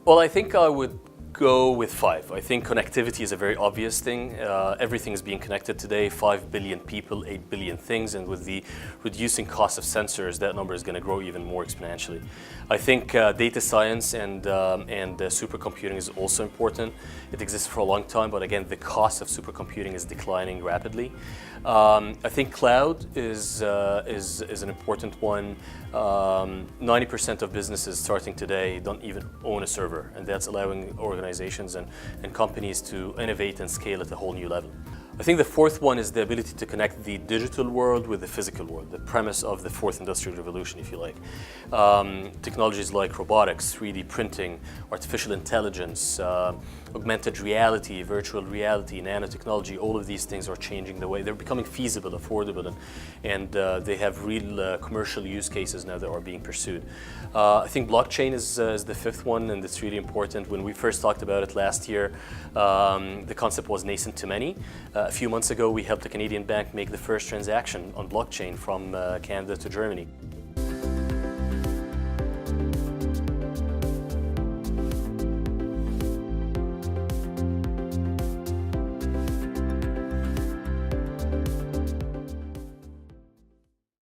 Well, I think I would go with 5. I think connectivity is a very obvious thing. Everything is being connected today, 5 billion people, 8 billion things, and with the reducing cost of sensors, that number is going to grow even more exponentially. I think data science and supercomputing is also important. It exists for a long time, but again, the cost of supercomputing is declining rapidly. I think cloud is an important one. 90% of businesses starting today don't even own a server, and that's allowing organizations and companies to innovate and scale at a whole new level. I think the fourth one is the ability to connect the digital world with the physical world, the premise of the fourth industrial revolution, if you like. Technologies like robotics, 3D printing, artificial intelligence, augmented reality, virtual reality, nanotechnology, all of these things are changing the way. They're becoming feasible, affordable, and they have real commercial use cases now that are being pursued. I think blockchain is the fifth one, and it's really important. When we first talked about it last year, the concept was nascent to many. A few months ago, we helped a Canadian bank make the first transaction on blockchain from Canada to Germany.